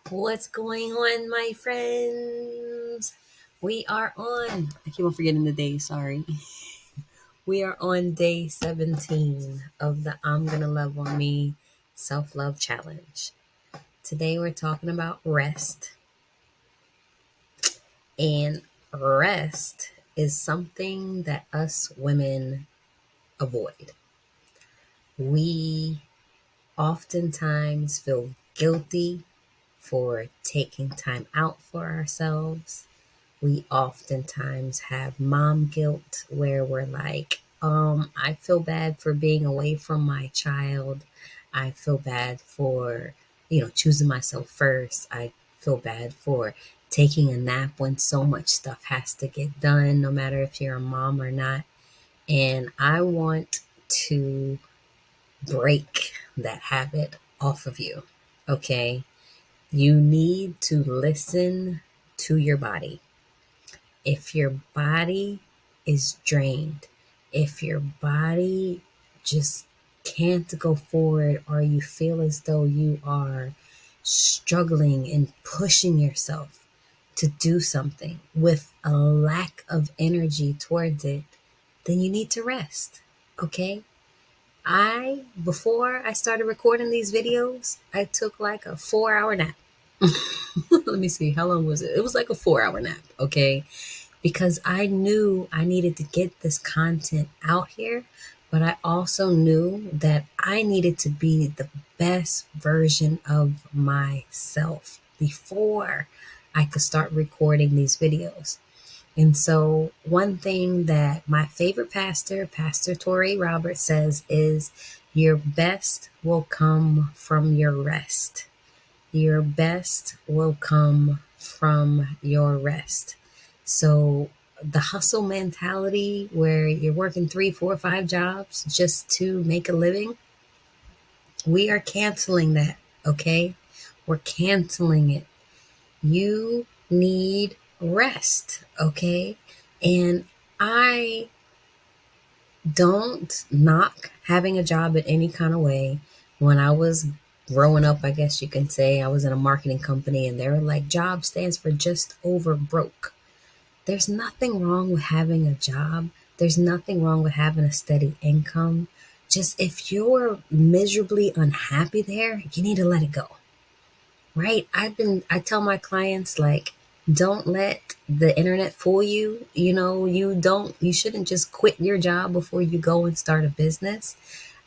What's going on, my friends? We are on, I keep on forgetting the day, sorry. We are on day 17 of the I'm Gonna Love on Me Self Love Challenge. Today we're talking about rest. And rest is something that us women avoid. We oftentimes feel guilty for taking time out for ourselves. We oftentimes have mom guilt where we're like, I feel bad for being away from my child. I feel bad for, choosing myself first. I feel bad for taking a nap when so much stuff has to get done, no matter if you're a mom or not. And I want to break that habit off of you. Okay. You need to listen to your body. If your body is drained, if your body just can't go forward, or you feel as though you are struggling and pushing yourself to do something with a lack of energy towards it, then you need to rest. Okay? Before I started recording these videos, I took like a 4 hour nap. Let me see, how long was it? It was like a 4 hour nap. Okay, because I knew I needed to get this content out here, but I also knew that I needed to be the best version of myself before I could start recording these videos. And so, one thing that my favorite pastor, Pastor Torrey Roberts, says is your best will come from your rest. Your best will come from your rest. So the hustle mentality where you're working 3, 4, 5 jobs just to make a living, we are canceling that. Okay. We're canceling it. You need rest. Okay. And I don't knock having a job in any kind of way. When I was growing up, I guess you can say, I was in a marketing company and they were like, job stands for just over broke. There's nothing wrong with having a job. There's nothing wrong with having a steady income. Just if you're miserably unhappy there, you need to let it go. Right? I tell my clients, like, don't let the internet fool you. You shouldn't just quit your job before you go and start a business.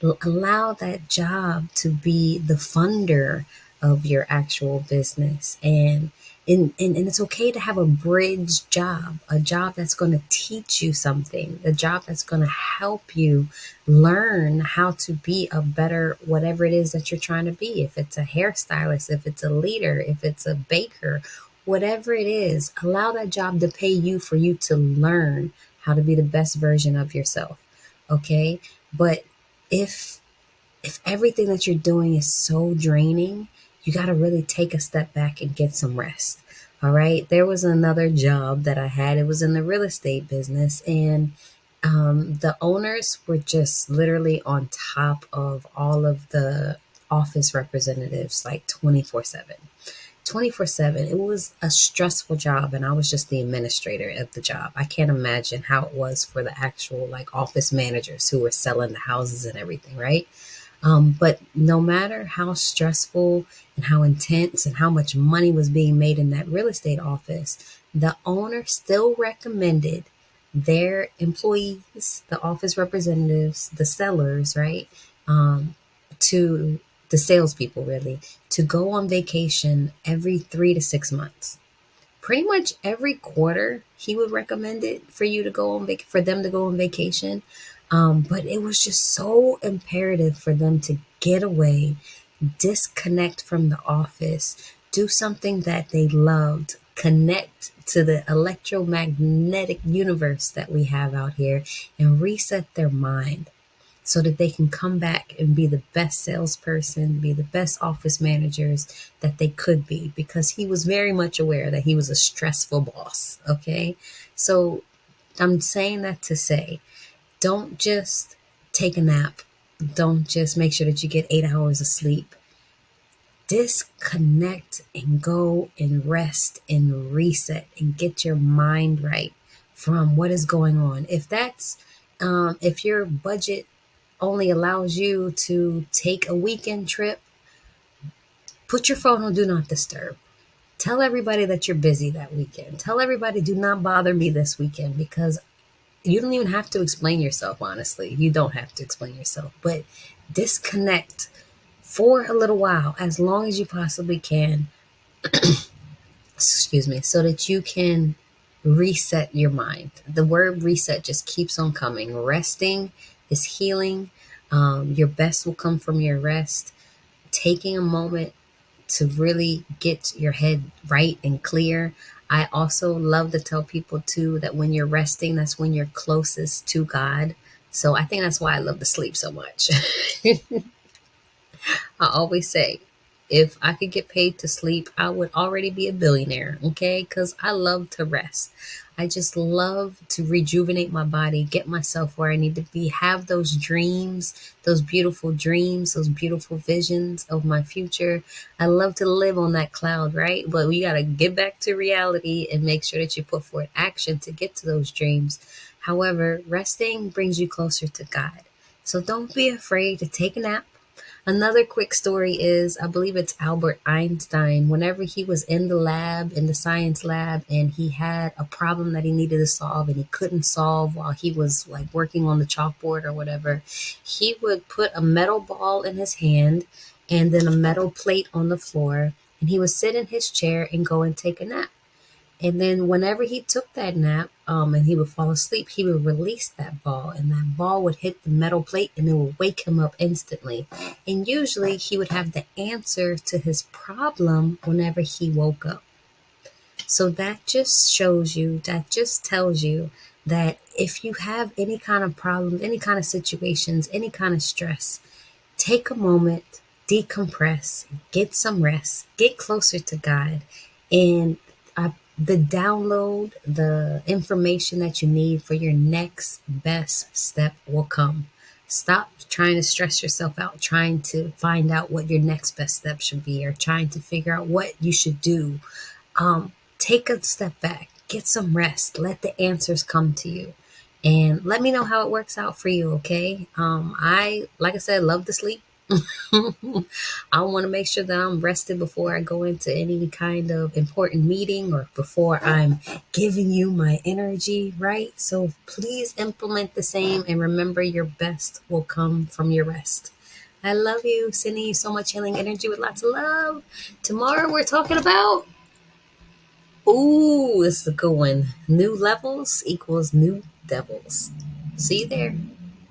Allow that job to be the funder of your actual business. And it's okay to have a bridge job, a job that's going to teach you something, a job that's going to help you learn how to be a better whatever it is that you're trying to be. If it's a hairstylist, if it's a leader, if it's a baker, whatever it is, allow that job to pay you for you to learn how to be the best version of yourself. Okay? But if everything that you're doing is so draining, you got to really take a step back and get some rest. All right. There was another job that I had. It was in the real estate business, and the owners were just literally on top of all of the office representatives, like 24/7. 24/7. It was a stressful job, and I was just the administrator of the job. I can't imagine how it was for the actual like office managers who were selling the houses and everything, right? But no matter how stressful and how intense and how much money was being made in that real estate office, the owner still recommended their employees, the office representatives, the sellers, right? To the salespeople, really, to go on vacation every 3 to 6 months. Pretty much every quarter, he would recommend it for you to go on for them to go on vacation. But it was just so imperative for them to get away, disconnect from the office, do something that they loved, connect to the electromagnetic universe that we have out here, and reset their mind so that they can come back and be the best salesperson, be the best office managers that they could be, because he was very much aware that he was a stressful boss. Okay. So I'm saying that to say, don't just take a nap. Don't just make sure that you get 8 hours of sleep. disconnect and go and rest and reset and get your mind right from what is going on. If your budget only allows you to take a weekend trip, put your phone on do not disturb. Tell everybody that you're busy that weekend. Tell everybody do not bother me this weekend, because you don't even have to explain yourself, honestly. You don't have to explain yourself, but disconnect for a little while, as long as you possibly can, excuse me, so that you can reset your mind. The word reset just keeps on coming. Resting is healing. Your best will come from your rest. Taking a moment to really get your head right and clear. I also love to tell people too that when you're resting, that's when you're closest to God. So I think that's why I love to sleep so much. I always say, if I could get paid to sleep, I would already be a billionaire, okay? Because I love to rest. I just love to rejuvenate my body, get myself where I need to be, have those dreams, those beautiful visions of my future. I love to live on that cloud, right? But we got to get back to reality and make sure that you put forth action to get to those dreams. However, resting brings you closer to God. So don't be afraid to take a nap. Another quick story is, I believe it's Albert Einstein. Whenever he was in the lab, in the science lab, and he had a problem that he needed to solve and he couldn't solve while he was like working on the chalkboard or whatever, he would put a metal ball in his hand and then a metal plate on the floor, and he would sit in his chair and go and take a nap. And then whenever he took that nap, and he would fall asleep, he would release that ball, and that ball would hit the metal plate and it would wake him up instantly. And usually he would have the answer to his problem whenever he woke up. So that just tells you that if you have any kind of problem, any kind of situations, any kind of stress, take a moment, decompress, get some rest, get closer to God, and the download, the information that you need for your next best step will come. Stop trying to stress yourself out, trying to find out what your next best step should be, or trying to figure out what you should do. Take a step back, get some rest, let the answers come to you, and let me know how it works out for you. Okay. Like I said, love to sleep. I want to make sure that I'm rested before I go into any kind of important meeting or before I'm giving you my energy, right? So please implement the same, and remember, your best will come from your rest. I love you. Sending you so much healing energy with lots of love. Tomorrow we're talking about, ooh, this is a good one. New levels equals new devils. See you there.